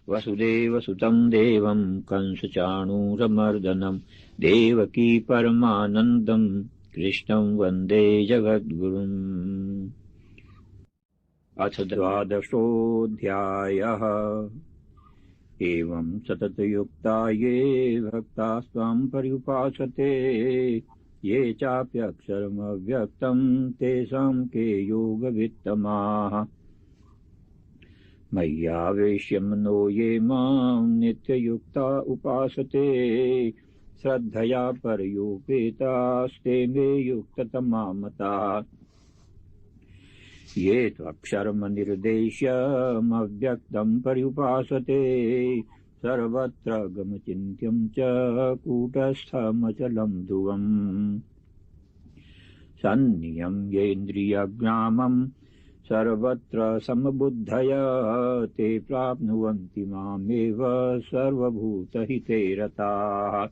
वसुदेवसुतं देवं कंसचाणूरमर्दनं देवकी परमानन्दं कृष्णं वन्दे जगद्गुरुम्। अथ द्वादशोऽध्यायः। एवं सततयुक्ता ये भक्तास्त्वां पर्युपासते ये चाप्यक्षरमव्यक्तं तेषां के योगवित्तमाः। मय्यावेश्य मनो ये मां नित्ययुक्ता उपासते श्रद्धया परयोपेतास्ते मे युक्ततमा मताः। ये त्वक्षरमनिर्देश्यमव्यक्तं पर्युपासते सर्वत्र गमचिन्त्यं च कूटस्थमचलं ध्रुवम्। सन्नियम्येन्द्रियग्रामं सर्वत्र समबुद्धया ते प्राप्नुवन्ति मामेव सर्वभूतहिते रताः।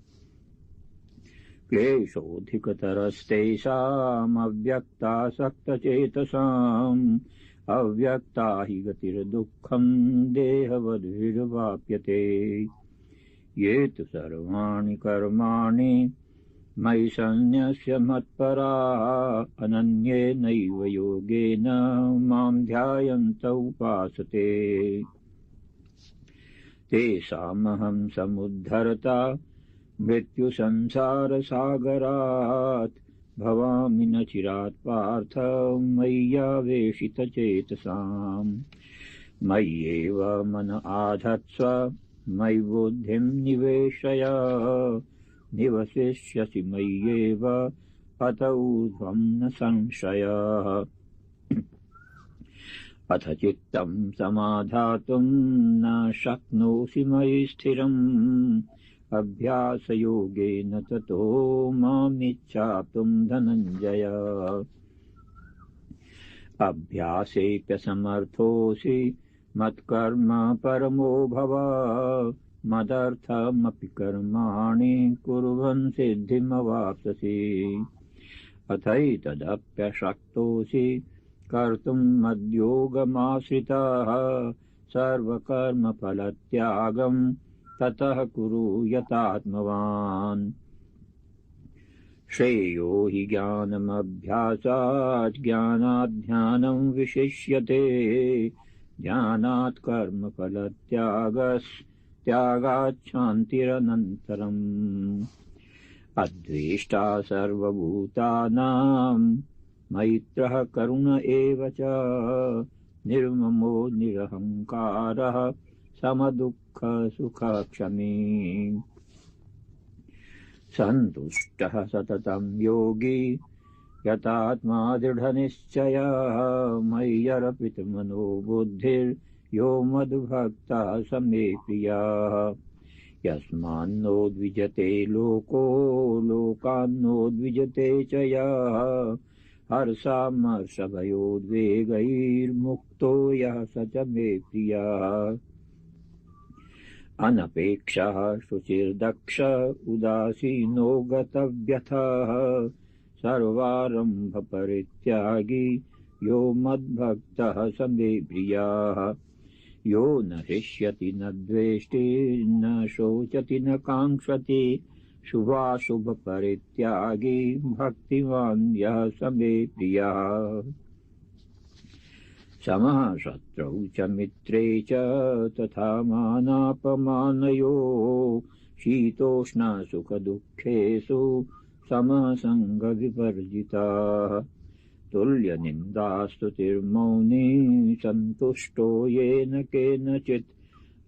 क्लेशोऽधिकतरस्तेषामव्यक्तासक्तचेतसाम् अव्यक्ता हि गतिर्दुःखं देहवद्भिर्वाप्यते। ये तु सर्वाणि कर्माणि मयि सन्न्यस्य मत्परा अनन्येनैव योगेन मां ध्यायन्त उपासते तेषामहं समुद्धरता मृत्युसंसारसागरात् भवामि न चिरात् पार्थ मय्यावेशितचेतसाम्। मय्येव मन आधत्स्व मयि बुद्धिं निवेशय निवसिष्यसि मय्येव अत ऊर्ध्वं न संशयः। अथ चित्तं समाधातुं न शक्नोषि मयि स्थिरम् अभ्यासयोगेन ततो मामिच्छाप्तुं धनञ्जय। अभ्यासेऽप्यसमर्थोऽसि मत्कर्म परमो भव मदर्थमपि कर्माणि कुर्वन् सिद्धिमवाप्स्यसि। अथैतदप्यशक्तोऽसि कर्तुं मद्योगमाश्रितः सर्वकर्मफलत्यागं ततः कुरु यतात्मवान्। श्रेयो हि ज्ञानमभ्यासात् ज्ञानात् ध्यानं विशिष्यते ध्यानात् कर्मफलत्यागात् शान्तिरनन्तरम्। अद्वेष्टा सर्वभूतानां मैत्रः करुण एव च निर्ममो निरहङ्कारः समदुःखसुखक्षमी। सन्तुष्टः सततं योगी यतात्मा दृढनिश्चयः मय्यर्पितमनो बुद्धिर्यो मद्भक्तः स मे प्रियः। यस्मान्नो द्विजते लोको लोकान्नो द्विजते च यः हर्षामर्षभयोद्वेगैर्मुक्तो यः स च मे प्रियः। अनपेक्षः शुचिर्दक्ष उदासीनो गतव्यथः सर्वारम्भपरित्यागी यो मद्भक्तः स मे प्रियः। यो न हृष्यति न द्वेष्टि न शोचति न काङ्क्षति शुभाशुभपरित्यागी भक्तिमान् यः स मे प्रियः। समः शत्रौ च मित्रे च तथा मानापमानयो शीतोष्णसुखदुःखेषु समः सङ्गविवर्जितः। तुल्यनिन्दास्तुतिर्मौनी सन्तुष्टो येन केनचित्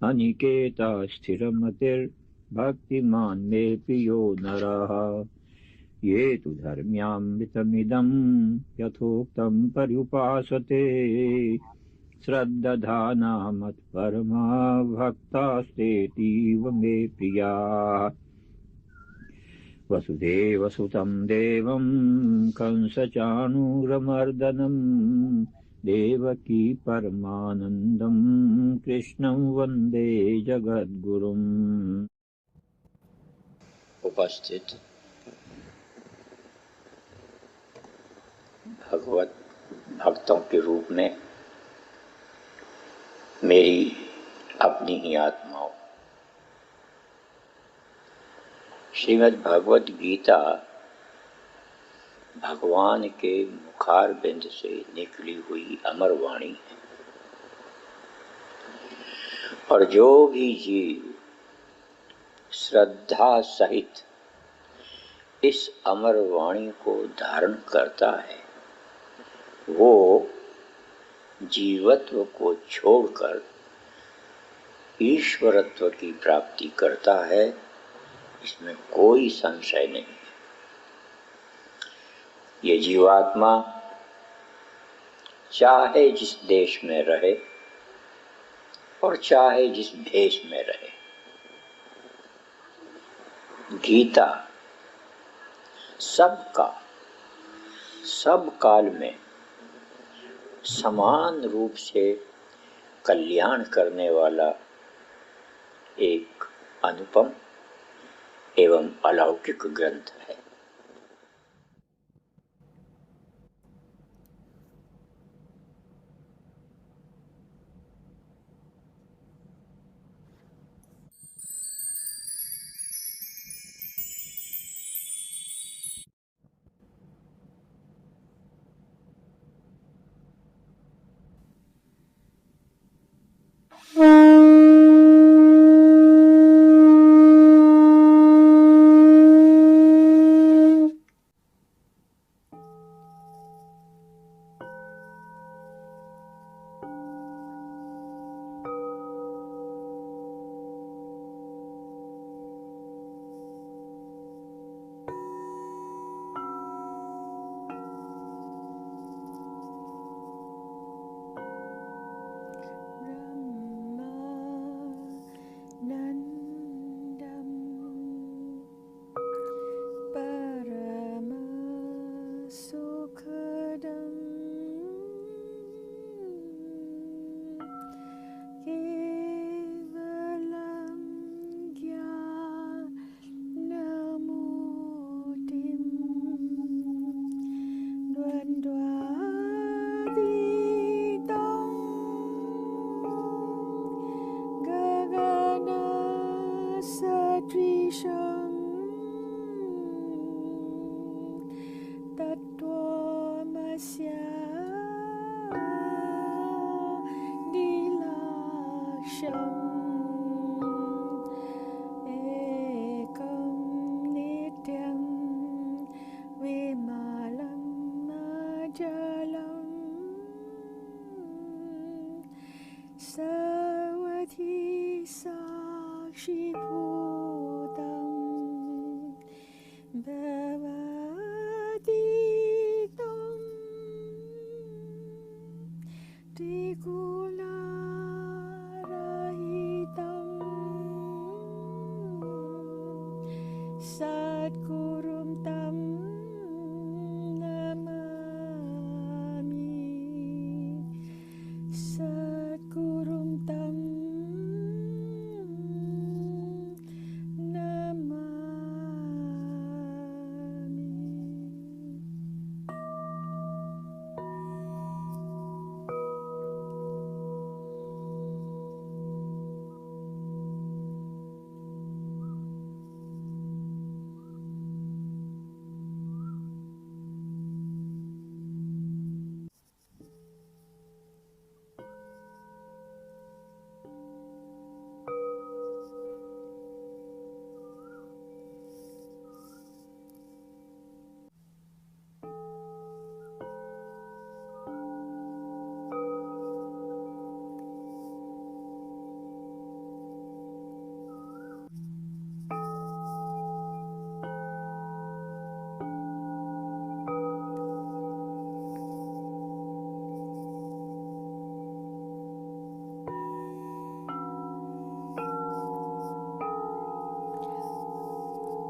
अनिकेतः स्थिरमतिर्भक्तिमान् मे प्रियो नरः। ये तु धर्म्यामृतमिदं यथोक्तं पर्युपासते श्रद्दधाना मत्परमा भक्तास्तेतीव मे प्रियाः। वसुदेवसुतं देवं कंसचाणूरमर्दनं देवकी परमानन्दं कृष्णं वन्दे जगद्गुरुम्। उपस्थित भगवत भक्तों के रूप में मेरी अपनी ही आत्माओं। श्रीमद् भगवद गीता भगवान के मुखार बिंद से निकली हुई अमर वाणी है, और जो भी जीव श्रद्धा सहित इस अमर वाणी को धारण करता है, वो जीवत्व को छोड़कर ईश्वरत्व की प्राप्ति करता है, इसमें कोई संशय नहीं है। ये जीवात्मा चाहे जिस देश में रहे और चाहे जिस भेष में रहे, गीता सबका सब काल में समान रूप से कल्याण करने वाला एक अनुपम एवं अलौकिक ग्रंथ है।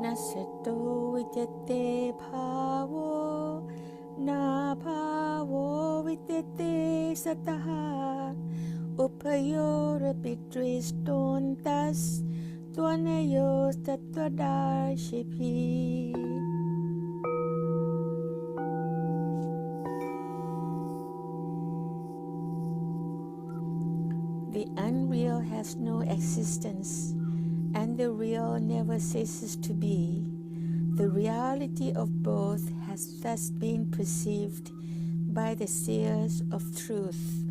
Nasato vidyate bhavo na bhavo vidyate sataha upayorapi dristontas tvanayos tattvadarshiphi. The unreal unreal has no existence, and the real never ceases to be. The reality of both has thus been perceived by the seers of truth.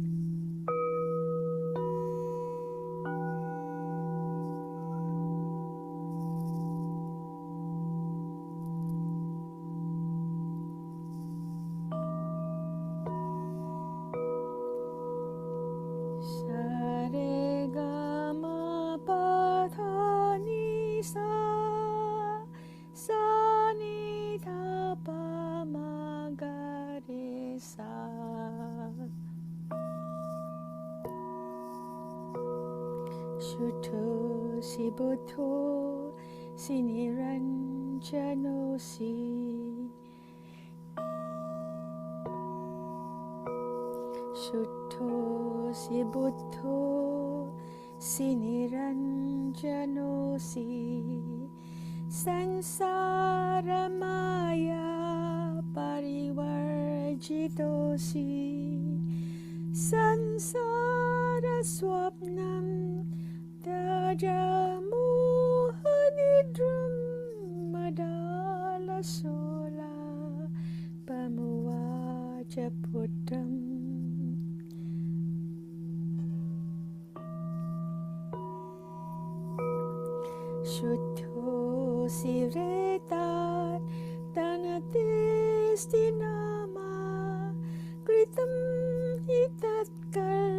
Shutto si buddho si niranjano si Shutto si buddho si niranjano si Sansara maya parivarjito si Sansara swapnam Dajamuhanidrum madala sola pamuvaja putam Shuddho siretat tanatis dinama kritam hitat kal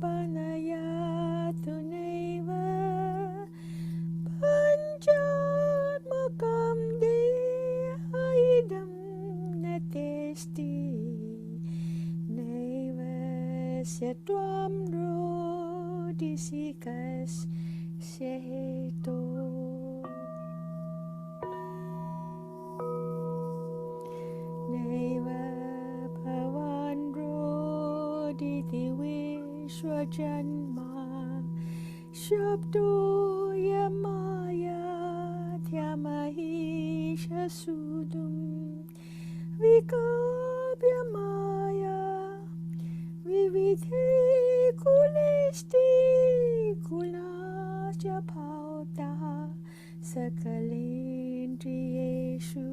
panayatu neva panjat makam dehaidam natesti neva syatwam rodisikas Seto Neva Bhavandro Diti Vishwajanma Shabdo Yamaya Tyamahisha Sudum Vikabhya Maya Vividhe Kulesti Kula Japauta Sakalendriyeshu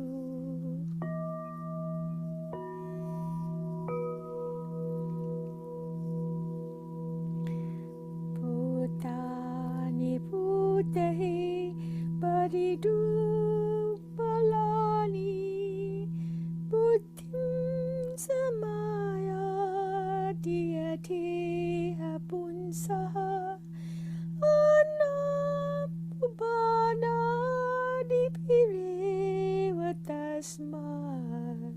Bhutani Bhutehi Paridu Palani Buddhim Samaya Diyati Hapunsaha Anapubana dipire tasmat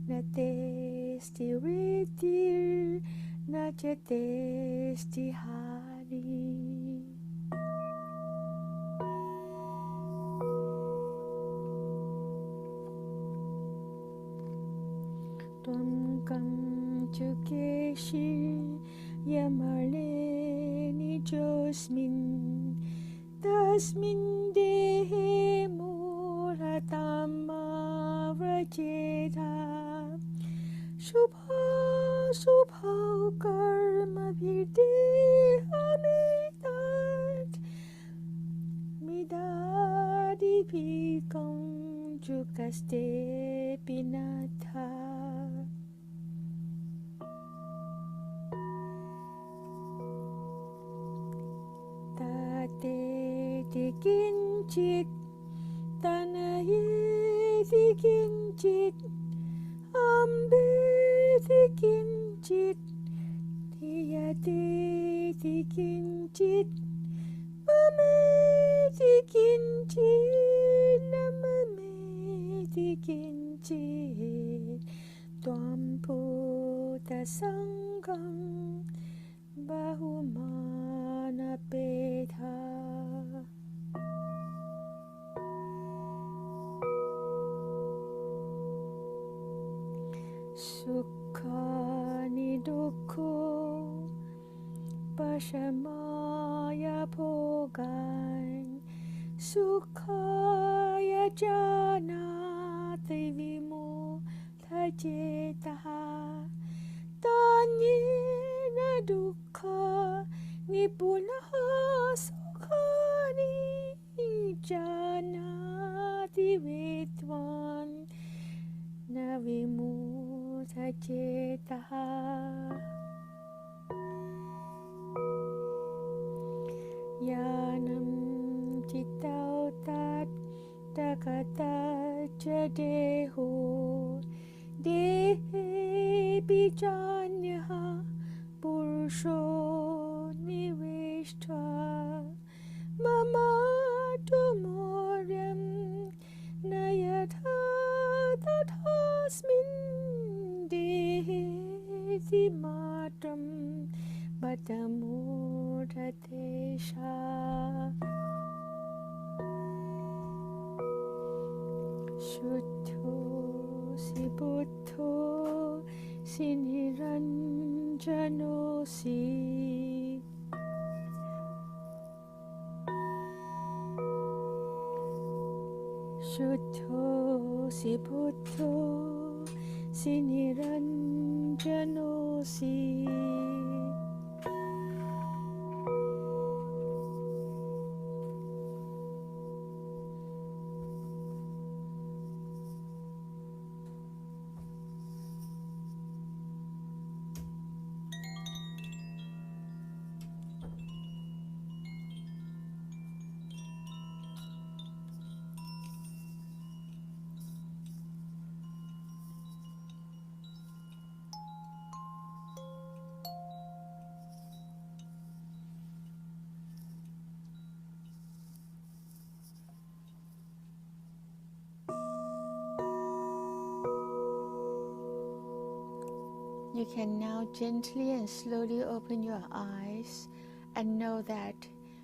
natesti ritir nachatesti hari Twamkam chukeshi yamale nijosmin Tasmin dehe muratama vrajeta Shubha subha karma virdeha mitat Midadi vikam jukaste pinatha Kincit tanaye kincit ambe kincit tiyate kincit mame kincit namame kincit twamputa sangam bahumana pedha Sukha nidukho pashamaya bhogan Sukhaya janati vimudhajetaha Tanyena dukkha punaha sukhani janati vidwan na vimudha cetaha yanam cittau tat takata jadeho dehe bijanyaha purusho nivishta mama tumoryam nayatha tathasmin dehe matram batamudhatesha Shuddho si buddho si niranjano si Shuddho si buddho si niranjano si You can now gently and slowly open your eyes and know that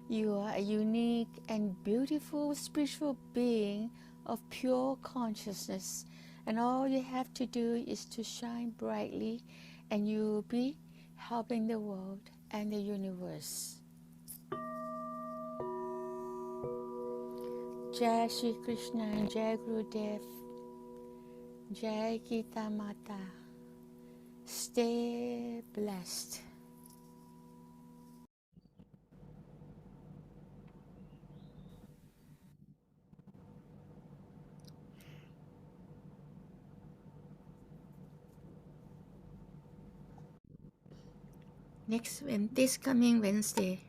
you are a unique and beautiful spiritual being of pure consciousness, and all you have to do is to shine brightly and you will be helping the world and the universe. Jai Shri Krishna, Jai Gurudev, Jai Geeta Mata. Stay blessed. This coming Wednesday,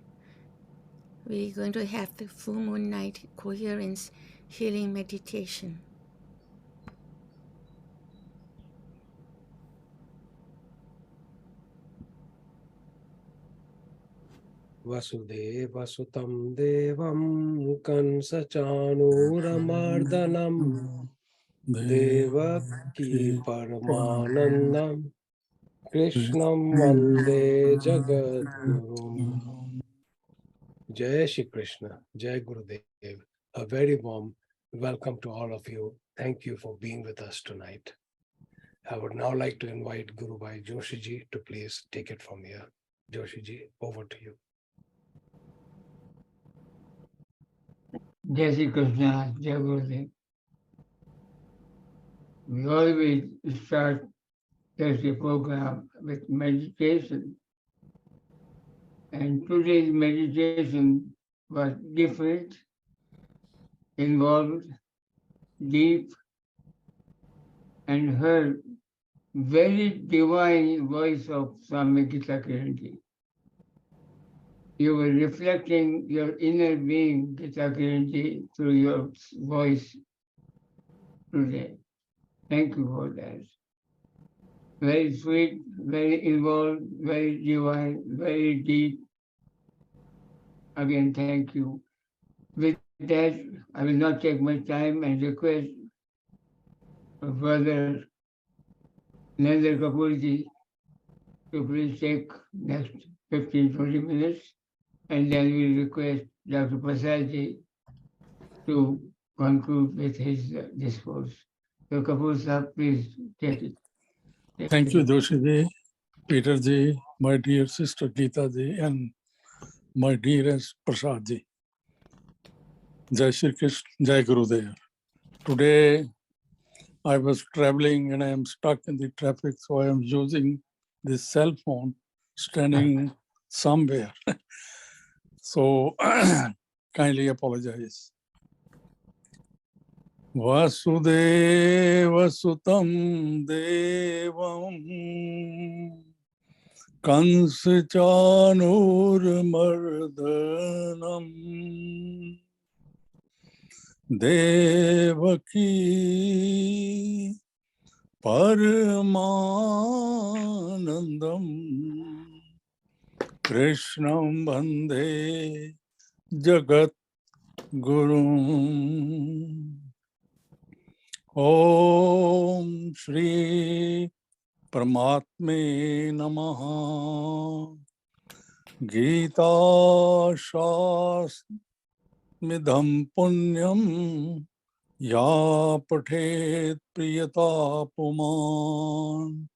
we're going to have the full moon night coherence healing meditation. Vasudeva Sutam Devam Kansachanuramardanam Devaki Paramanandam Krishnam Vande Jagadgurum. Jai Shri Krishna, Jai Gurudev. A very warm welcome to all of you. Thank you for being with us tonight. I would now like to invite Guru Bhai Joshiji to please take it from here. Joshiji, over to you. Jai Shri Krishna, Jai Gurudev. We always start the program with meditation. And today's meditation was different, involved, deep, and heard very divine voice of Swami Gita Kiran. You were reflecting your inner being, Gita Kiran, through your voice today. Thank you for that. Very sweet, very involved, very divine, very deep. Again, thank you. With that, I will not take much time and request Brother Narendra Kapoorji to please take next 15-20 minutes, and then we request Dr. Prasadji to conclude with his discourse. So Kapoor Sahab, please take it. Thank you, Joshi-ji, Peter-ji, my dear sister Geeta-ji, and my dearest Prasad-ji. Jai Shri Krishna, Jai Gurudev. Today, I was traveling and I am stuck in the traffic, so I am using this cell phone standing somewhere. So kindly apologize. Vasudeva Sutam Devam Kansa Chanur Mardanam Devaki Paramanandam Krishnam Bande Jagat Guru. Om Shri Paramatme Namaha. Geeta Shasmidham Punyam Ya Pathet Priyata Puman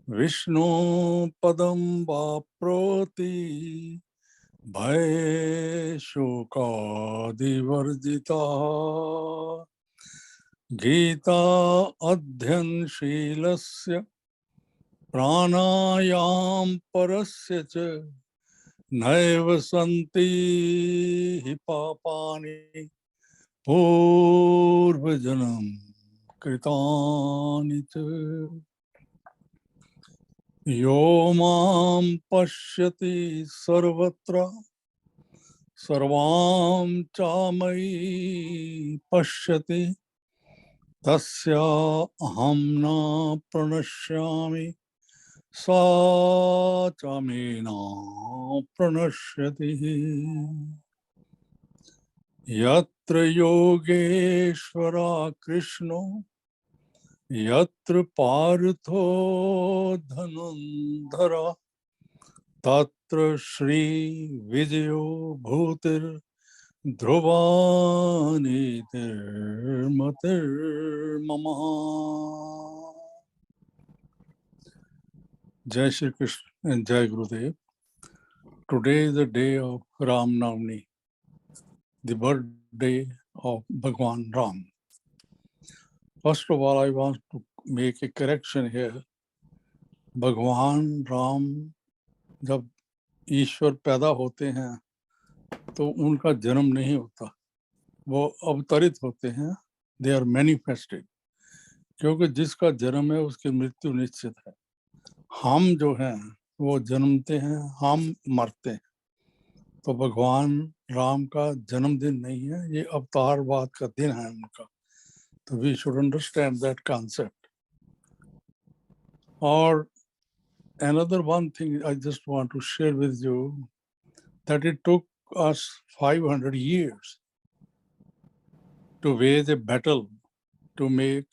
Vishnu Padam Vaproti Bhai Shukadi Varjita Geeta Adhyan Shilasya Pranayam Parasya Cha Naiva Santi Hi Papani Purvajanam Kritani Cha Yo Mam Pashyati Sarvatra Sarvam Chamai Pashyati Tasya Aham Na Pranashyami Sa Chamena Pranashyati Yatra Yogeshwara Krishna Yatra Partho Dhanandhara Tatra Shri Vijayo Bhutir Dhruvanitir Matir Mama. Jai Shri Krishna and Jai Gurudev. Today is the day of Ram Navami, the birthday of Bhagwan Ram. First of all, I want to make a correction here. Bhagwan Ram, जब ईश्वर पैदा होते हैं तो उनका जन्म नहीं होता, वो अवतरित होते हैं, दे आर मैनिफेस्टेड, क्योंकि जिसका जन्म है उसकी मृत्यु निश्चित है. हम जो हैं वो जन्मते हैं, हम मरते हैं. तो भगवान राम का जन्मदिन नहीं है, ये अवतारवाद का दिन है उनका. तो we should understand that concept. और another one thing I just want to share with you, that it took us 500 years to wage a battle to make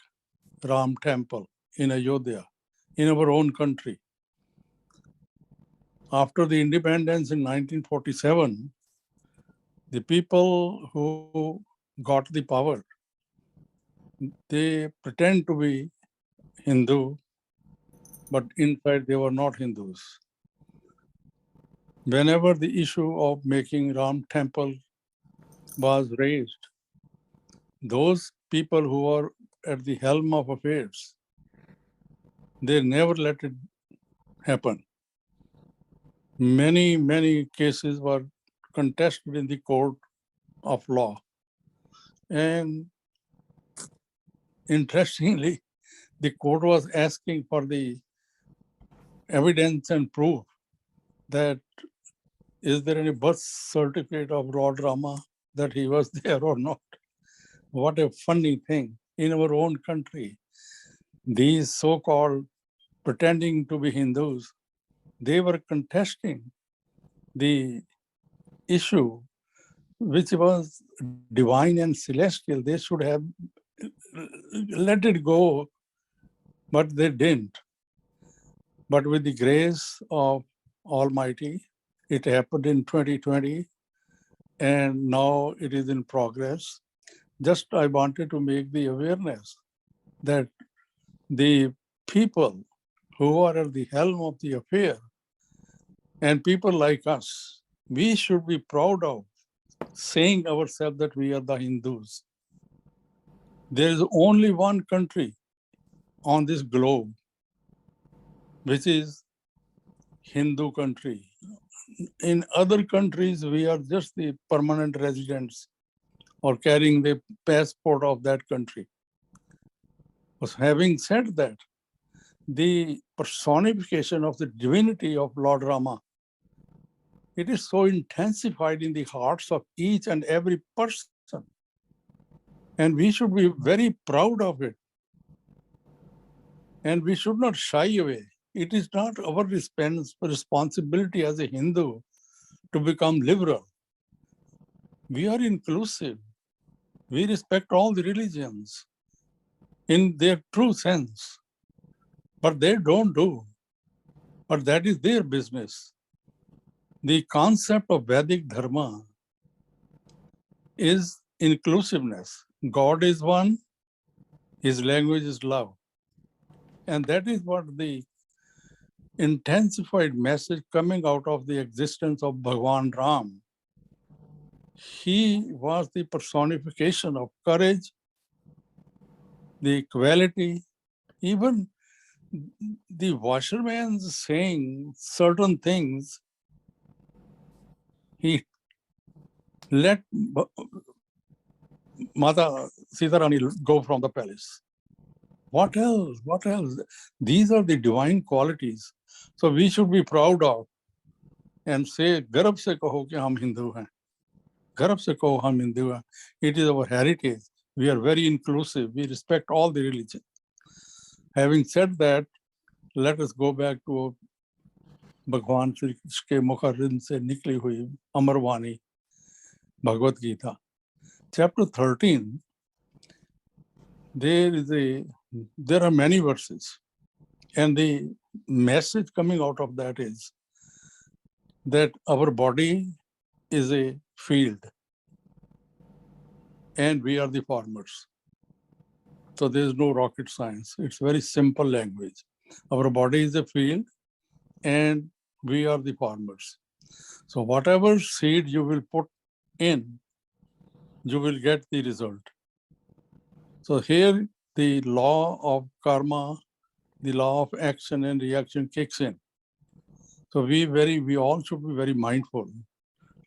Ram temple in Ayodhya, in our own country. After the independence in 1947, the people who got the power, they pretend to be Hindu, but inside they were not Hindus. Whenever the issue of making Ram temple was raised, those people who are at the helm of affairs, they never let it happen. Many cases were contested in the court of law. And interestingly, the court was asking for the evidence and proof that is there any birth certificate of Lord Rama that he was there or not. What a funny thing. In our own country, these so-called pretending to be Hindus, they were contesting the issue which was divine and celestial. They should have let it go, but they didn't. But with the grace of Almighty, it happened in 2020, and now it is in progress. Just I wanted to make the awareness that the people who are at the helm of the affair and people like us, we should be proud of saying ourselves that we are the Hindus. There is only one country on this globe which is Hindu country. in other countries, we are just the permanent residents or carrying the passport of that country. But having said that, the personification of the divinity of Lord Rama, it is so intensified in the hearts of each and every person. And we should be very proud of it. And we should not shy away. It is not our responsibility as a Hindu to become liberal. We are inclusive. We respect all the religions in their true sense. But they don't do. But that is their business. The concept of Vedic Dharma is inclusiveness. God is one, his language is love. And that is what the intensified message coming out of the existence of Bhagwan Ram. He was the personification of courage, the equality, even the washerman saying certain things, he let Mata Sitarani go from the palace. What else? What else? These are the divine qualities. So we should be proud of and say, Garab se kaho ki hum Hindu hain. Garab se kaho hum Hindu hain. It is our heritage. We are very inclusive. We respect all the religions. Having said that, let us go back to Bhagwan Shri Krishna ke Mukharrind se nikli hui Amarvani, Bhagavad Gita. Chapter 13, there are many verses. And the message coming out of that is that our body is a field and we are the farmers. So there is no rocket science. It's very simple language. Our body is a field and we are the farmers. So whatever seed you will put in, you will get the result. So here the law of karma, the law of action and reaction kicks in. So we all should be very mindful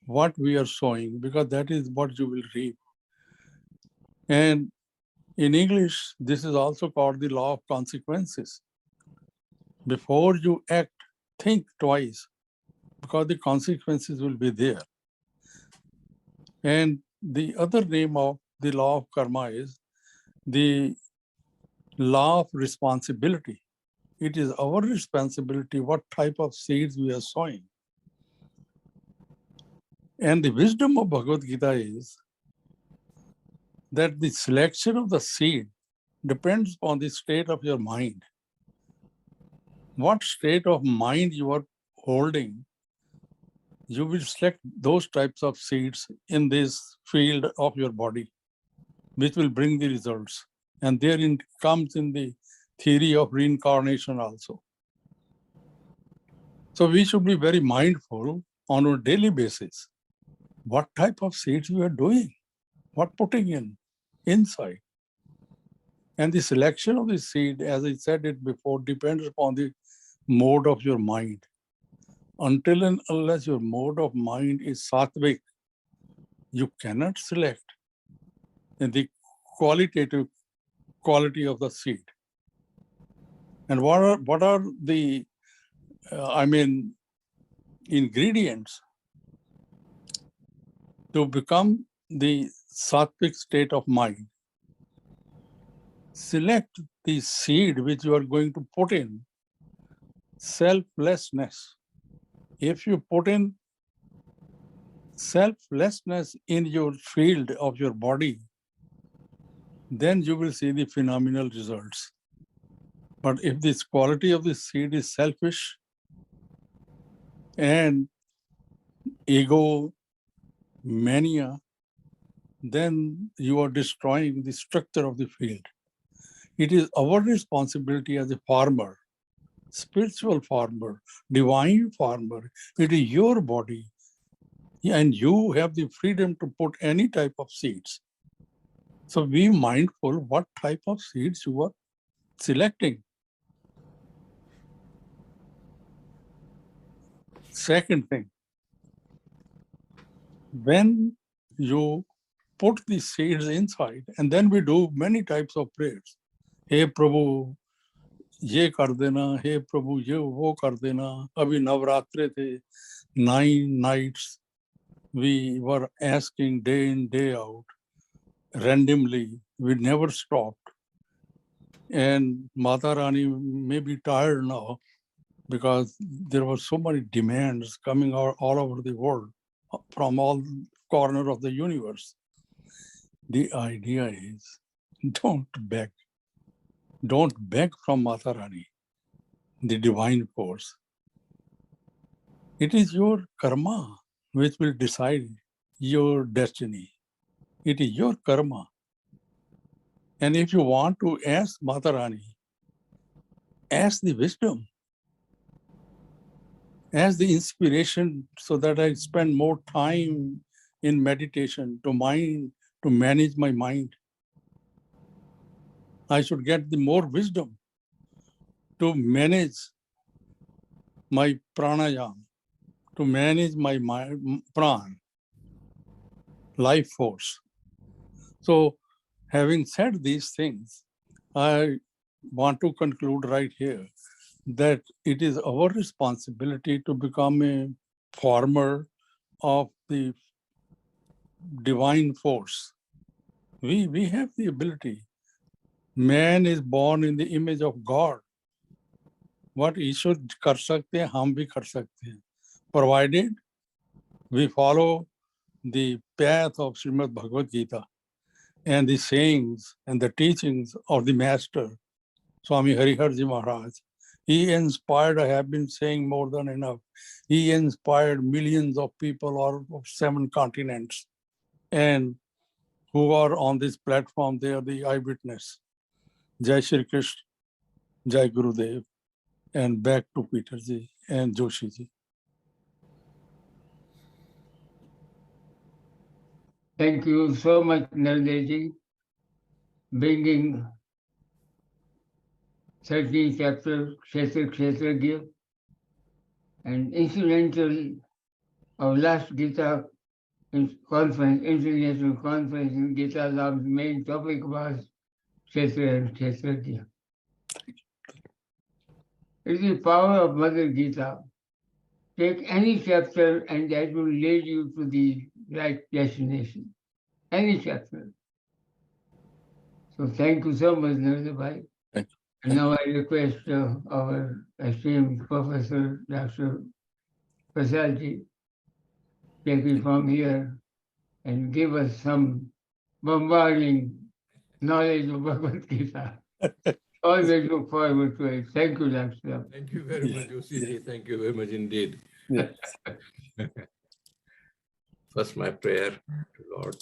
what we are sowing, because that is what you will reap. And in English, this is also called the law of consequences. Before you act, think twice, because the consequences will be there. And the other name of the law of karma is the law of responsibility. It is our responsibility what type of seeds we are sowing. And the wisdom of Bhagavad Gita is that the selection of the seed depends on the state of your mind. What state of mind you are holding, you will select those types of seeds in this field of your body, which will bring the results. And therein comes in the theory of reincarnation also. So we should be very mindful on a daily basis. What type of seeds we are doing, what putting in inside. And the selection of the seed, as I said it before, depends upon the mode of your mind. Until and unless your mode of mind is sattvic, you cannot select the qualitative quality of the seed. And what are the ingredients to become the sattvic state of mind? Select the seed which you are going to put in selflessness. If you put in selflessness in your field of your body, then you will see the phenomenal results. But if this quality of the seed is selfish and ego, mania, then you are destroying the structure of the field. It is our responsibility as a farmer, spiritual farmer, divine farmer. It is your body, and you have the freedom to put any type of seeds. So be mindful what type of seeds you are selecting. Second thing, when you put the seeds inside, and then we do many types of prayers. Hey Prabhu, ये कर देना, हे प्रभु ये वो कर देना. अभी नवरात्रे थे, 9 nights we were asking day in day out, randomly. We never stopped. And Mata Rani may be tired now because there were so many demands coming out all over the world from all corners of the universe. The idea is, don't beg. Don't beg from Mata Rani, the divine force. It is your karma which will decide your destiny. It is your karma. And if you want to ask Mata Rani, ask the wisdom, ask the inspiration so that I spend more time in meditation to manage my mind. I should get the more wisdom to manage my pranayam, to manage my pran, life force. So, having said these things, I want to conclude right here that it is our responsibility to become a farmer of the divine force. We have the ability. Man is born in the image of God. What ईश्वर कर सकते हैं, हम भी कर सकते हैं, provided we follow the path of Srimad Bhagavad Gita and the sayings and the teachings of the Master, Swami Hariharji Maharaj. He inspired, I have been saying more than enough, he inspired millions of people all of 7 continents. And who are on this platform, they are the eyewitness. Jai Shri Krishna, Jai Gurudev, and back to Peterji and Joshiji. Thank you so much, Nardeji, bringing 13th chapter, Kshetra, and incidental of last Gita conference, international conference in Gita Lab's main topic was Kshetra and Kshetra. It is the power of Mother Gita. Take any chapter and that will lead you to the right destination. Any chapter. So thank you so much, Narendra. And now I request our esteemed Professor Dr. Prasadji take it from here and give us some bombarding knowledge of Bhagavad Gita. Always look forward to it. Thank you, Dr. Thank you very much, Joshi. Thank you very much indeed. Yes. First, my prayer to Lord.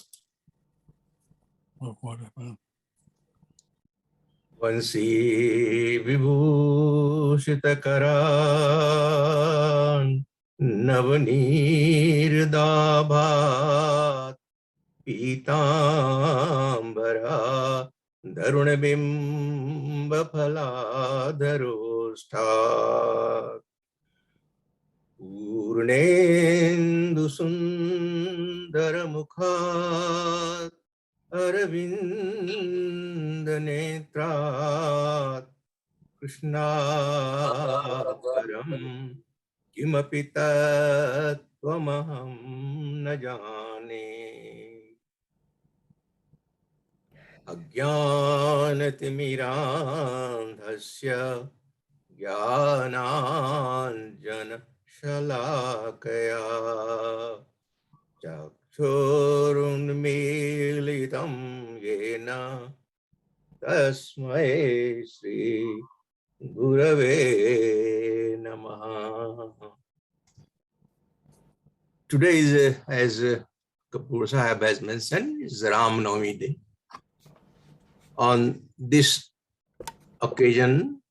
Vansi Vibhushitakaran Navanirdabhat Pitambara Darunabimba Phaladharostha Purnendu Sundara Mukhat Aravinda Netrat Krishna Param Kimapi Tattvamaham Najane Ajnanatimirandhasya Jnananjana Shalakaya Chakshurunmilitam Yena Tasmai Sri Gurave Namaha. Today is, as Kapoor Sahib has mentioned, is Ram Navami Day. On this occasion,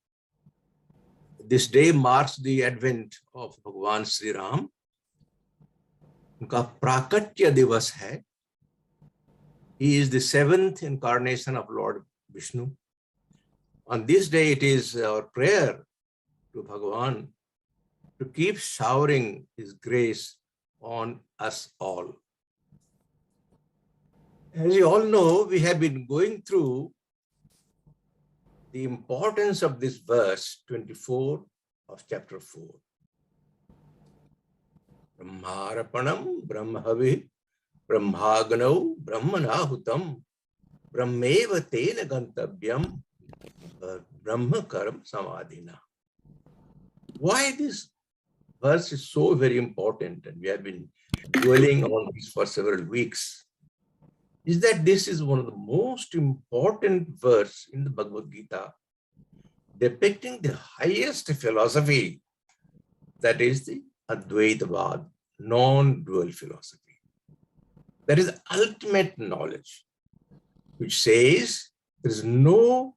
this day marks the advent of Bhagwan Sri Ram. उनका प्राकट्य दिवस है. He is the 7th incarnation of Lord Vishnu. On this day, it is our prayer to Bhagavan to keep showering his grace on us all. As you all know, we have been going through the importance of this verse 24 of chapter 4. Brahmarapanam brahmahavi brahmagnau brahmanahutam brahmeva tena gantavyam brahmakaram samadhina. Why this verse is so very important, and we have been dwelling on this for several weeks, is that this is one of the most important verse in the Bhagavad Gita, depicting the highest philosophy, that is the Advaitavad, non-dual philosophy. That is ultimate knowledge, which says there is no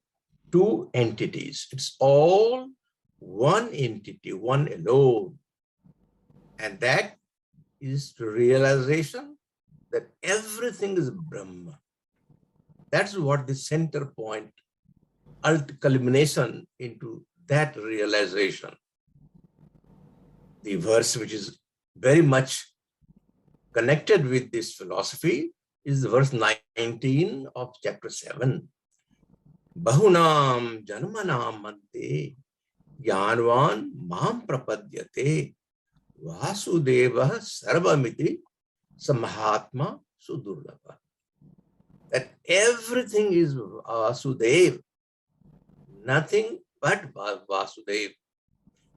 two entities. It's all one entity, one alone. And that is the realization that everything is Brahma. That's what the center point, culmination into that realization. The verse which is very much connected with this philosophy is verse 19 of chapter 7. Bahunam janmanam mante jnanvan mam prapadyate vasudeva sarvamiti samahatma sudurlabha. That everything is Vasudeva, nothing but Vasudeva.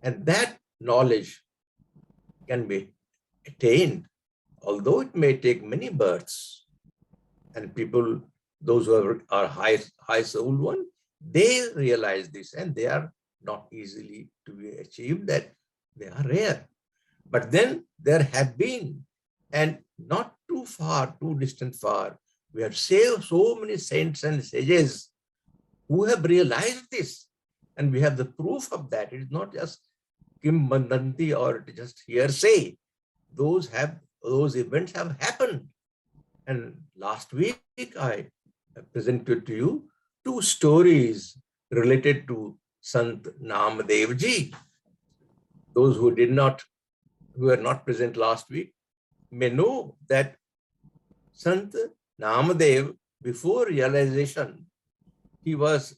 And that knowledge can be attained, although it may take many births. And people, those who are high soul one, they realize this, and they are not easily to be achieved, that they are rare. But then there have been, and not too far, too distant far, we have saved so many saints and sages who have realized this, and we have the proof of that. It is not just Kim Bandanti or just hearsay. Those events have happened. And last week I presented to you two stories related to Sant Namdev Ji. Those who were not present last week may know that Sant Namadev, before realization, he was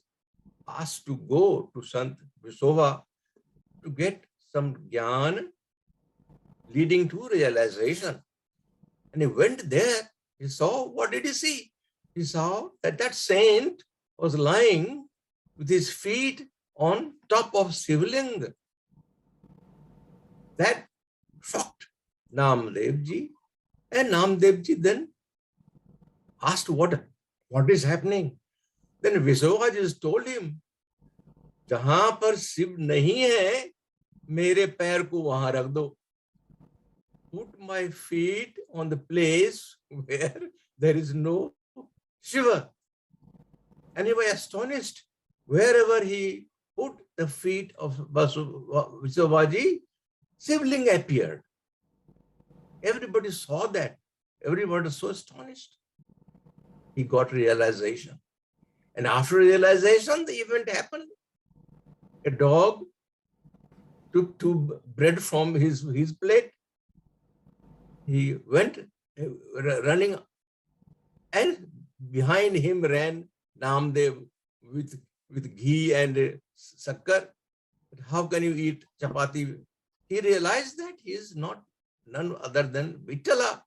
asked to go to Sant Visova to get some jnana leading to realization. And he went there, he saw, what did he see? He saw that saint was lying with his feet on top of Shivlinga. That shocked Namdev Ji, and Namdev Ji then asked what is happening. Then Visova just told him, जहां पर शिव नहीं है, मेरे पैर को वहां रख दो. Put my feet on the place where there is no Shiva. And he was astonished. Wherever he put the feet of Visavaji, Shivling appeared. Everybody saw that. Everybody was so astonished. He got realization. And after realization, the event happened. A dog took two bread from his plate. He went running, and behind him ran Namdev with ghee and sakkar. How can you eat chapati? He realized that he is none other than Vittala.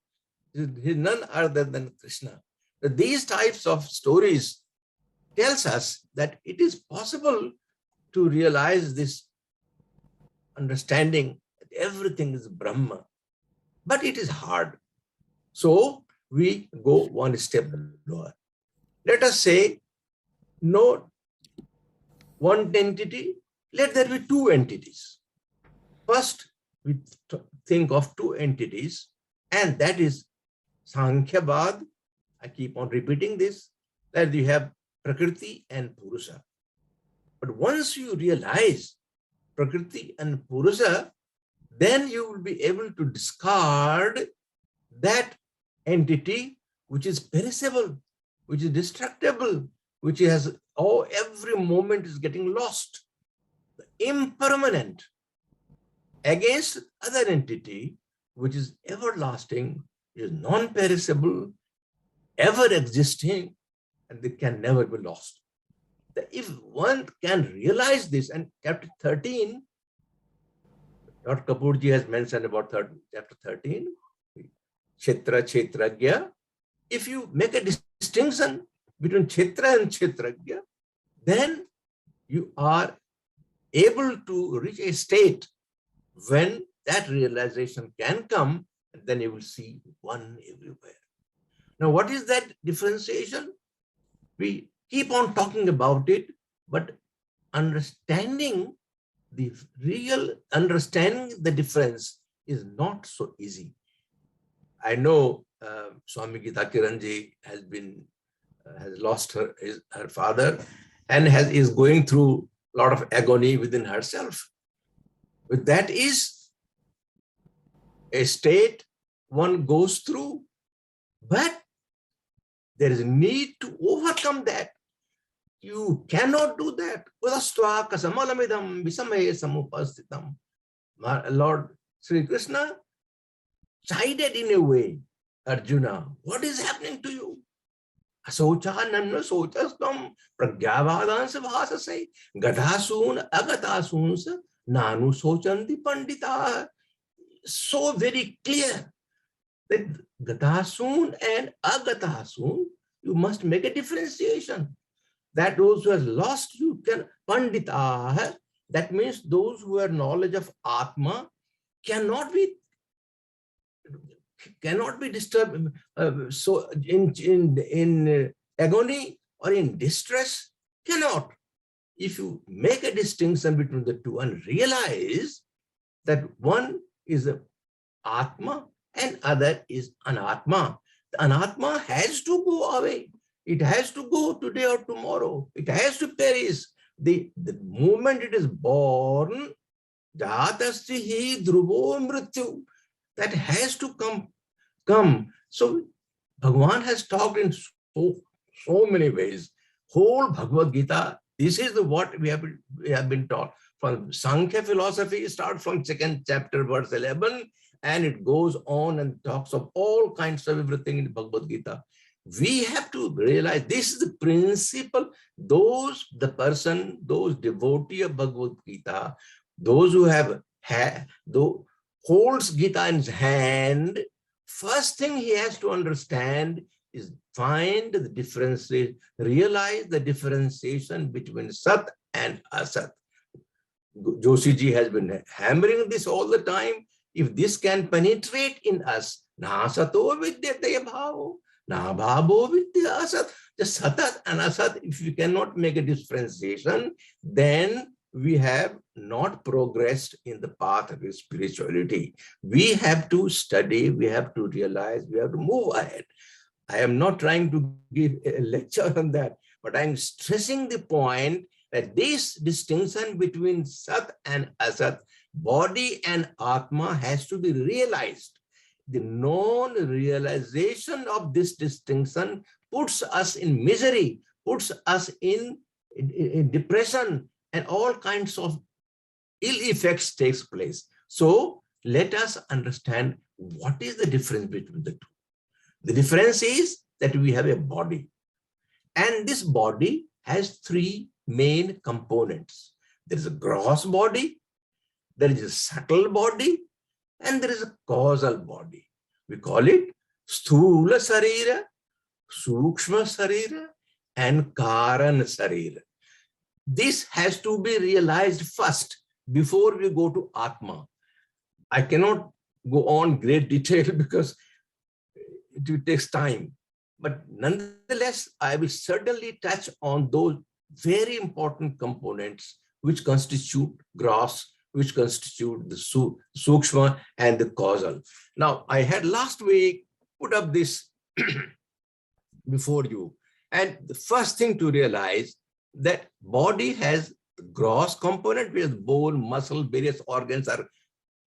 He is none other than Krishna. These types of stories tells us that it is possible to realize this understanding that everything is Brahma. But it is hard. So we go one step lower. Let us say no one entity, let there be two entities. First, we think of two entities, and that is Sankhyabad. I keep on repeating this, that you have Prakriti and Purusha. But once you realize Prakriti and Purusha, then you will be able to discard that entity which is perishable, which is destructible, which has every moment is getting lost. The impermanent against other entity which is everlasting, is non-perishable, ever existing, and they can never be lost. If one can realize this, and chapter 13, Dr. Kapoorji has mentioned about chapter 13, Kshetra, Kshetragya. If you make a distinction between Kshetra and Kshetragya, then you are able to reach a state when that realization can come, and then you will see one everywhere. Now, what is that differentiation? We keep on talking about it, but understanding the difference is not so easy. I know Swami Geeta Kiran ji has lost her father and is going through a lot of agony within herself. But that is a state one goes through, but there is a need to overcome that. You cannot do that. Lord Sri Krishna chided in a way Arjuna, what is happening to you? Sochastam pragyavadans bhasase gatasun agatasun nanu sochanti pandita. So very clear that gatasun and agatasun, you must make a differentiation. That those who have lost, you can pandita, that means those who have knowledge of Atma cannot be disturbed. So in agony or in distress, cannot. If you make a distinction between the two and realize that one is a Atma and other is Anatma. The Anatma has to go away. It has to go today or tomorrow. It has to perish. The moment it is born, jatasya dhruvo mrityu, that has to come. So Bhagwan has talked in so many ways. Whole Bhagavad Gita, this is what we have been taught. From Sankhya philosophy, start from 2nd chapter, verse 11, and it goes on and talks of all kinds of everything in Bhagavad Gita. We have to realize this is the principle. Those devotee of Bhagavad Gita, those who holds Gita in his hand, first thing he has to understand is find the difference, realize the differentiation between Sat and Asat. Joshi ji has been hammering this all the time. If this can penetrate in us, na sato vidyate bhavo, na bhavo vidya asat. The satat and asat, if you cannot make a differentiation, then we have not progressed in the path of spirituality. We have to study, we have to realize, we have to move ahead. I am not trying to give a lecture on that, but I'm stressing the point that this distinction between Sat and Asat, body and Atma, has to be realized. The non-realization of this distinction puts us in misery, puts us in depression, and all kinds of ill effects takes place. So let us understand what is the difference between the two. The difference is that we have a body, and this body has three main components. There is a gross body, there is a subtle body, and there is a causal body. We call it Sthula Sarira, Sukshma Sarira, and Karan Sarira. This has to be realized first before we go to Atma. I cannot go on great detail because it takes time. But nonetheless, I will certainly touch on those very important components which constitute gross, which constitute the sukshma and the causal. Now, I had last week put up this before you. And the first thing to realize that body has the gross component, which is bone, muscle, various organs are,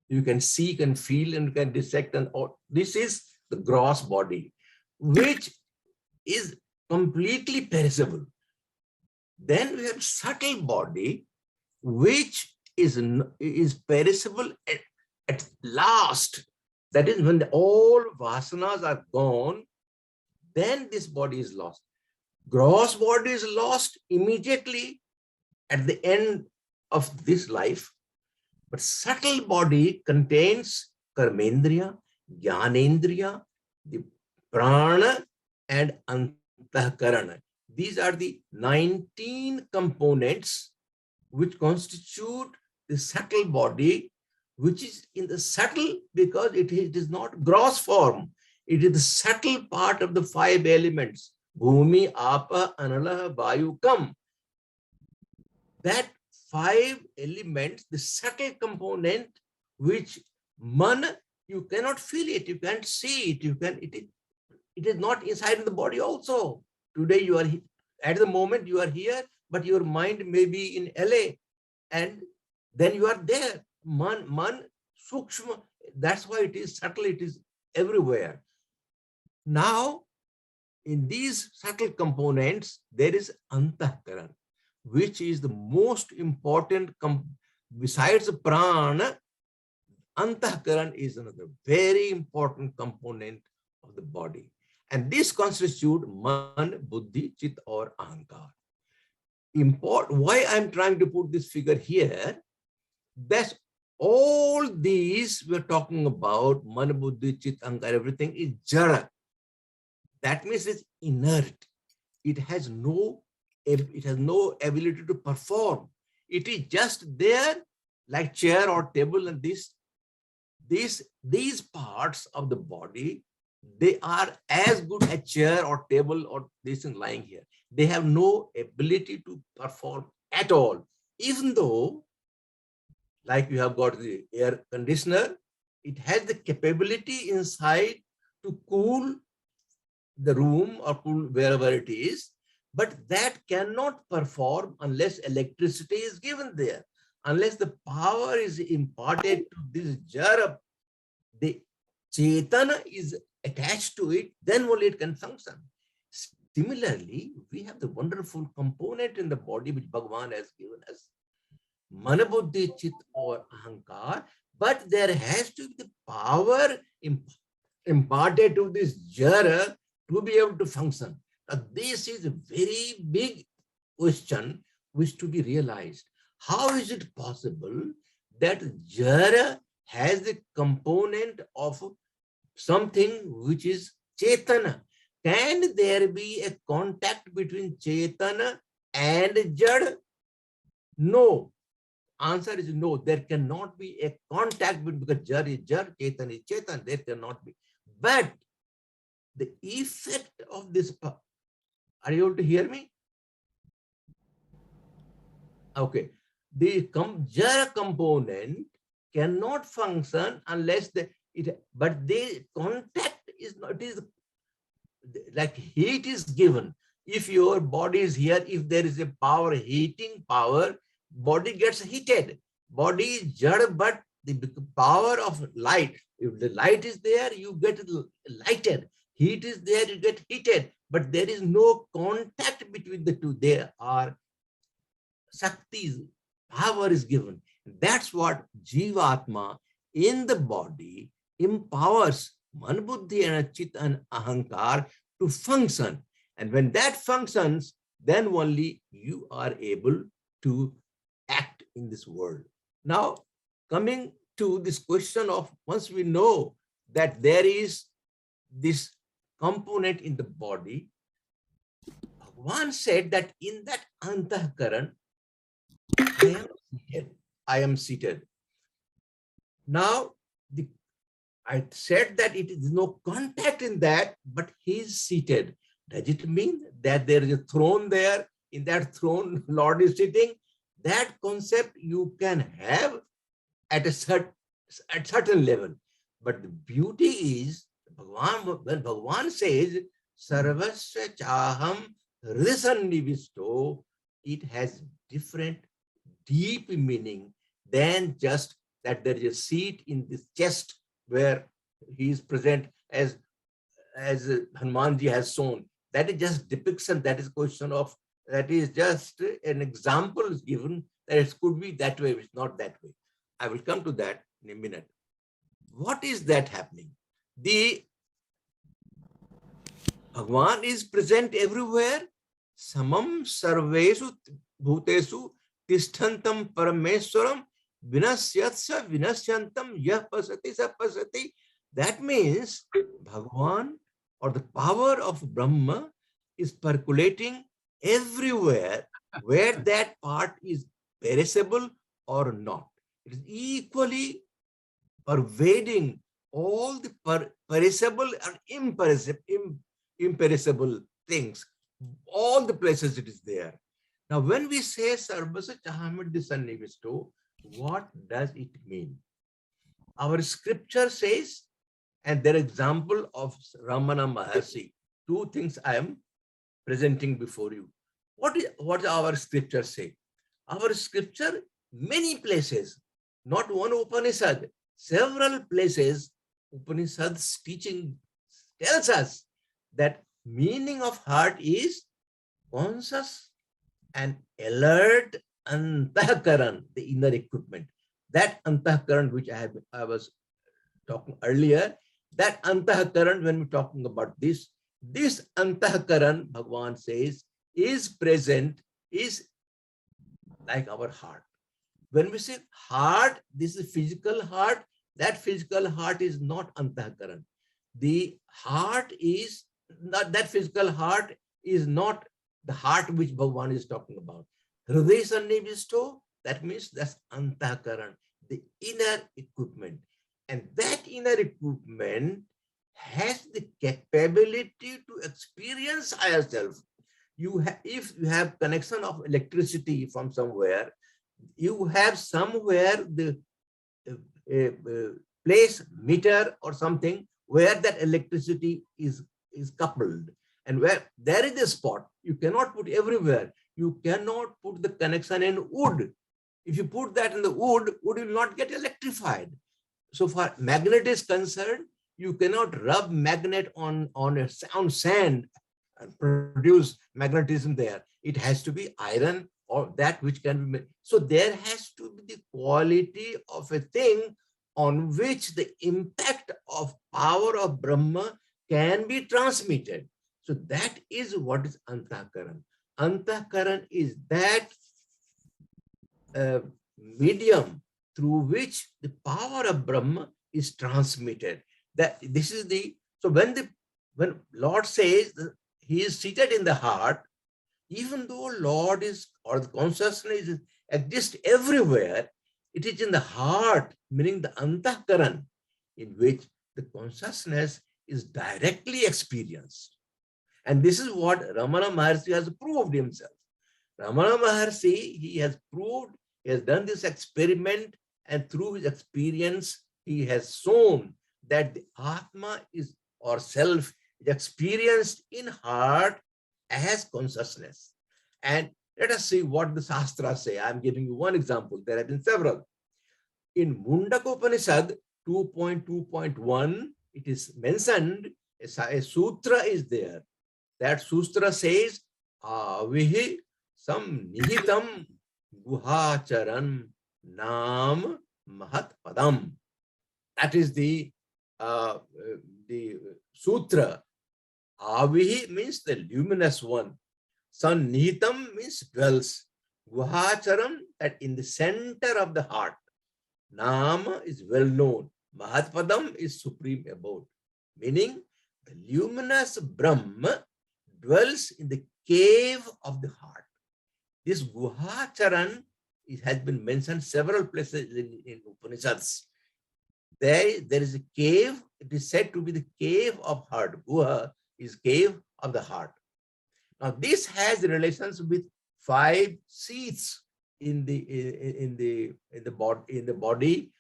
you can see, can feel, and can dissect, and all. This is the gross body, which is completely perishable. Then we have subtle body, which is perishable at last. That is when all vasanas are gone, then this body is lost. Gross body is lost immediately at the end of this life. But subtle body contains karmendriya, jnanendriya, the prana and antahkarana. These are the 19 components which constitute the subtle body, which is in the subtle because it is not gross form. It is the subtle part of the 5 elements. Bhumi, Apa, Anala, Vayu, Kam. That 5 elements, the subtle component, which man, you cannot feel it, you can't see it, it is not inside the body also. Today you are, at the moment you are here, but your mind may be in LA, and then you are there. Man, sukshma, that's why it is subtle, it is everywhere. Now, in these subtle components, there is antahkaran, which is the most important, besides prana, antahkaran is another very important component of the body. And this constitutes man, buddhi, chit or ahankar. Why I'm trying to put this figure here, that's all these we're talking about, man, buddhi, chit, ahankar, everything is jara. That means it's inert. It has no ability to perform. It is just there like chair or table, and these parts of the body, they are as good as chair or table or this thing lying here. They have no ability to perform at all. Even though, like you have got the air conditioner, it has the capability inside to cool the room or cool wherever it is, but that cannot perform unless electricity is given there, unless the power is imparted to this jara, the chetana is attached to it, then only it can function. Similarly, we have the wonderful component in the body which Bhagwan has given us, mana, buddhi, chit or ahankar, but there has to be the power imparted to this jara to be able to function. Now, this is a very big question which to be realized. How is it possible that jara has the component of something which is chetana? Can there be a contact between chetana and jada? No. Answer is no. There cannot be a contact because jar is jar, chetan is chetan. There cannot be. But the effect of this, are you able to hear me? Okay. The jara component cannot function unless but the contact is not, it is like heat is given. If your body is here, if there is a power, heating power, body gets heated. Body is jada, but the power of light, if the light is there, you get lighted. Heat is there, you get heated, but there is no contact between the two. There are Shakti's power is given. That's what Jivatma in the body empowers Man, Buddhi and Chit and Ahankar to function. And when that functions, then only you are able to act in this world. Now, coming to this question of once we know that there is this component in the body, Bhagwan said that in that Antahkaran, I am seated. Now, I said that it is no contact in that, but he is seated. Does it mean that there is a throne there? In that throne, Lord is sitting. That concept you can have at a certain level. But the beauty is, when Bhagwan says, Sarvasya Chaham Risannivisto, it has different, deep meaning than just that there is a seat in this chest where he is present as Hanumanji has shown. That is just depiction, that is question of, that is just an example is given that it could be that way, it's not that way. I will come to that in a minute. What is that happening? The Bhagwan is present everywhere. Samam sarvesu bhutesu tishtantam parameswaram vinasyatsa vinasyantam yah pasati sa pasati. That means Bhagwan or the power of Brahma is percolating everywhere where that part is perishable or not. It is equally pervading all the perishable and imperishable things. All the places it is there. Now, when we say Sarvasa Chahamidhi Sannivisto, what does it mean? Our scripture says, and their example of Ramana Maharshi, two things I am presenting before you. What our scripture say? Our scripture, many places, not one Upanishad, several places, Upanishad's teaching tells us that meaning of heart is conscious and alert antahkaran, the inner equipment. That antahkaran which I was talking earlier, that antahkaran, when we're talking about this antahkaran, Bhagwan says, is present, is like our heart. When we say heart, this is physical heart. That physical heart is not antahkaran. The heart is not, that physical heart is not the heart which Bhagwan is talking about. Hriday Sannivisto, that means that's antahkaran, the inner equipment. And that inner equipment has the capability to experience higher self. If you have connection of electricity from somewhere, you have somewhere the place meter or something where that electricity is coupled, and where there is a spot. You cannot put everywhere. You cannot put the connection in wood. If you put that in the wood will not get electrified. So far magnet is concerned, you cannot rub magnet on sand and produce magnetism there. It has to be iron or that which can be made. So there has to be the quality of a thing on which the impact of power of Brahma can be transmitted. So that is what is Antahkaran. Antahkaran is that medium through which the power of Brahma is transmitted. That this is the, so when Lord says he is seated in the heart, even though Lord is, or the consciousness exists everywhere, it is in the heart, meaning the Antahkaran, in which the consciousness is directly experienced. And this is what Ramana Maharshi has proved himself. Ramana Maharshi, he has proved, he has done this experiment, and through his experience, he has shown that the Atma is, or self, is experienced in heart as consciousness. And let us see what the Shastras say. I'm giving you one example. There have been several. In Mundaka Upanishad 2.2.1, it is mentioned, a sutra is there. That sutra says, Avihi sam nihitam guhacharan nam mahat padam. That is the sutra. Avihi means the luminous one. Sannihitam means dwells. Guhacharam, that in the center of the heart. Nama is well known. Mahatpadam is supreme abode. Meaning the luminous Brahma dwells in the cave of the heart. This Guhacharan, it has been mentioned several places in Upanishads. There is a cave, it is said to be the cave of heart. Guha is cave of the heart. Now this has relations with 5 seats in the body.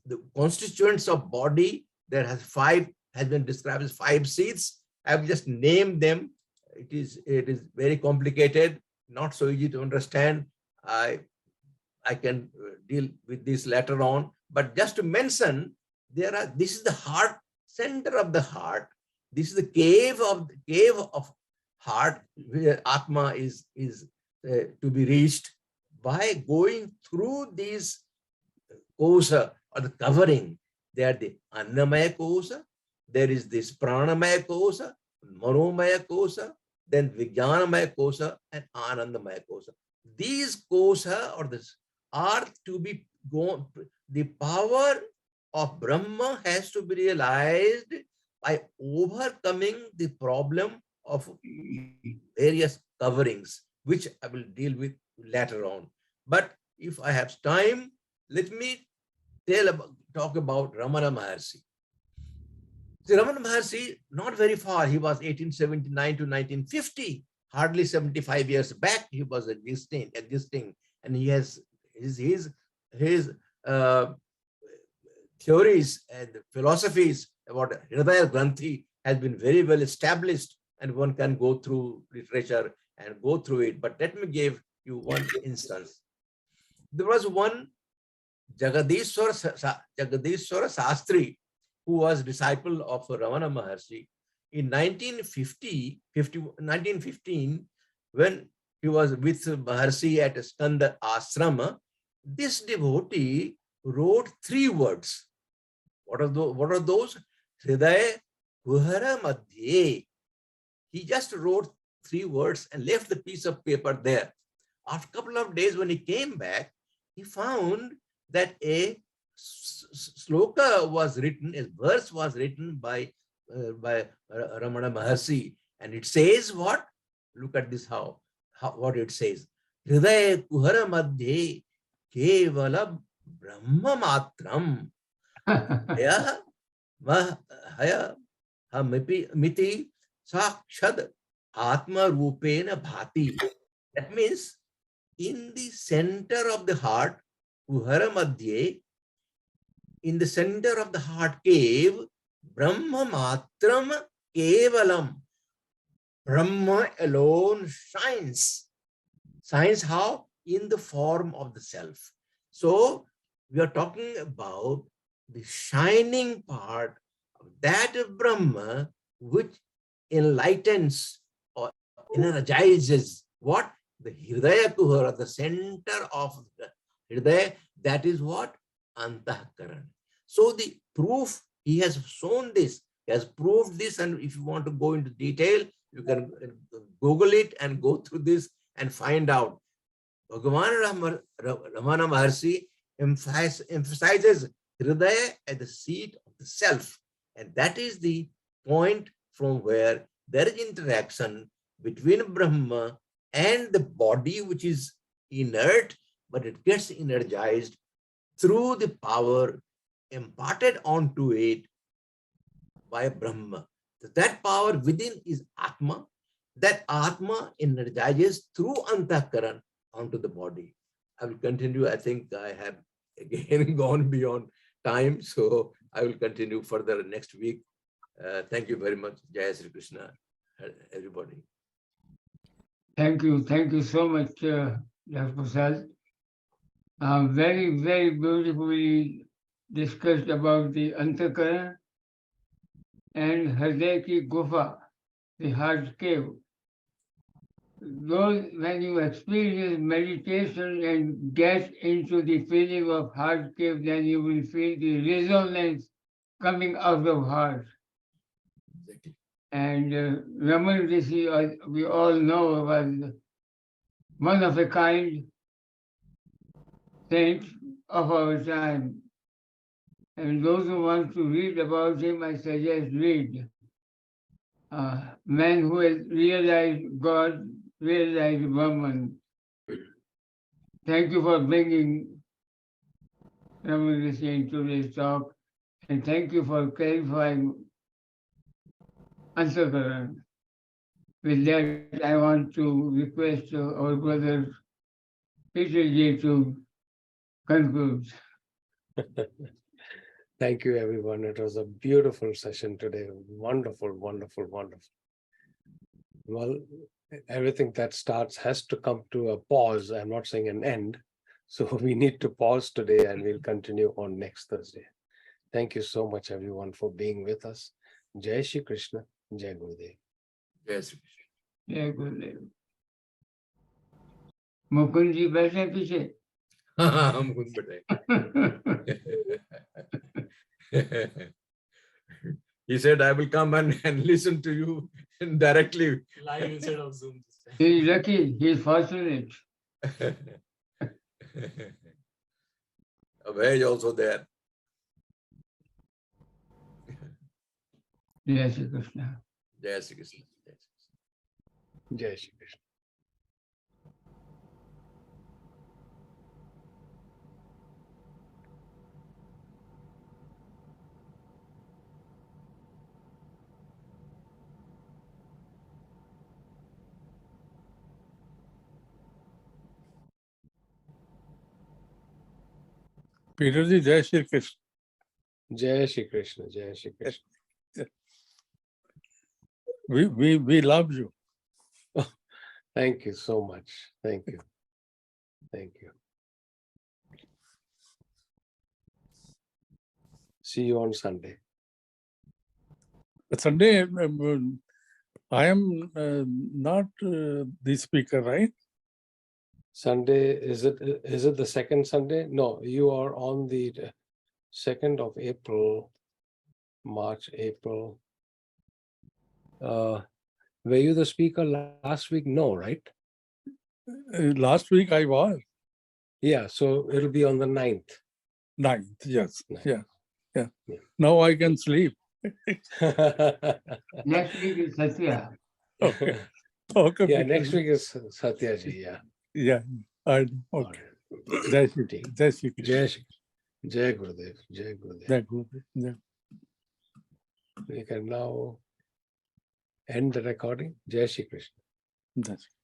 The constituents of body, there has 5, has been described as 5 seats. I have just named them. It is very complicated, not so easy to understand. I can deal with this later on, but just to mention, this is the heart, center of the heart. This is the cave of heart, where Atma is to be reached by going through these kosa, or the covering. They are the Annamaya kosa, there is this Pranamaya kosa, Manomaya Kosa, then Vijnanamaya Kosa, and Anandamaya Kosa. These kosa or this are to be gone. The power of Brahma has to be realized by overcoming the problem of various coverings, which I will deal with later on. But if I have time, let me talk about Ramana Maharshi. See, Ramana Maharshi, not very far, he was 1879 to 1950, hardly 75 years back, he was existing, and he has his theories and philosophies about Hridaya Granthi has been very well established, and one can go through literature and go through it. But let me give you one instance. There was one Jagadishwara Sastri, who was disciple of Ramana Maharshi. In 1915, when he was with Maharshi at Skanda Ashrama, this devotee wrote 3 words. What are those? Hridaya Kuhara Madhye. He just wrote 3 words and left the piece of paper there. After a couple of days, when he came back, he found that a sloka was written, a verse was written by Ramana Maharshi, and it says what? Look at this, what it says. Hridaya Kuhara Madhye Kevala Brahma Matram Haya Miti Sakshad Atma Rupena Bhati. That means in the center of the heart, Kuhara Madhye, in the center of the heart cave, Brahma Matram Kevalam. Brahma alone shines. Shines how? In the form of the self. So we are talking about the shining part of that of Brahma, which enlightens or energizes what? The Hridaya Kuhara, the center of the Hridaya, that is what? Antahkaran. So the proof, he has shown this, he has proved this, and if you want to go into detail, you can Google it and go through this and find out. Bhagavan Ramana Maharshi emphasizes Hridaya at the seat of the self, and that is the point from where there is interaction between Brahma and the body, which is inert, but it gets energized through the power imparted onto it by Brahma. So that power within is Atma. That Atma energizes through Antahkaran onto the body. I will continue. I think I have again gone beyond time, so I will continue further next week. Thank you very much. Jai Sri Krishna, everybody. Thank you so much, Dr. Prasad. Very, very beautifully discussed about the Antakaran and Hridaya ki Gufa, the heart cave. Those, when you experience meditation and get into the feeling of heart cave, then you will feel the resonance coming out of heart. And Raman Rishi, we all know, was one of a kind saint of our time. And those who want to read about him, I suggest read. Man who has realized God, realized Brahman. Thank you for bringing Raman Rishi into this talk, and thank you for clarifying Antakaran. With that, I want to request our brother Peter Ji to conclude. Thank you, everyone. It was a beautiful session today. Wonderful, wonderful, wonderful. Well, everything that starts has to come to a pause. I'm not saying an end. So we need to pause today, and we'll continue on next Thursday. Thank you so much, everyone, for being with us. Jai Shri Krishna. Jai Gurudev. Jai Shri Krishna. Jai Gurudev. Mukund ji बैठे पीछे. हम खुद बैठे. He said, I will come and listen to you directly. Live instead of Zoom. He is lucky, he is fortunate. Abhay is also there. Jai Shri Krishna. Jai Shri Krishna. Jai Shri Krishna. Peter ji, Jai Shri Krishna. Jai Shri Krishna. Jai Shri Krishna. We love you. Thank you so much. Thank you. Thank you. See you on Sunday. Sunday, I am not the speaker, right? Sunday, is it the second Sunday? No, you are on the 2nd of April, March, April. Were you the speaker last week? No, right? Last week I was. Yeah, so it'll be on the 9th. 9th, yes. 9th. Yeah. Now I can sleep. Next week is Satya. Okay. Okay. Yeah, next week is Satya ji, yeah. Yeah. Okay. Jai Shri Krishna. Jai Shri Krishna. Jai Shri Krishna. Jai Gurudev. Jai Gurudev. Jai Gurudev. Jai. We can now end the recording. Jai Shri Krishna. Jai Shri.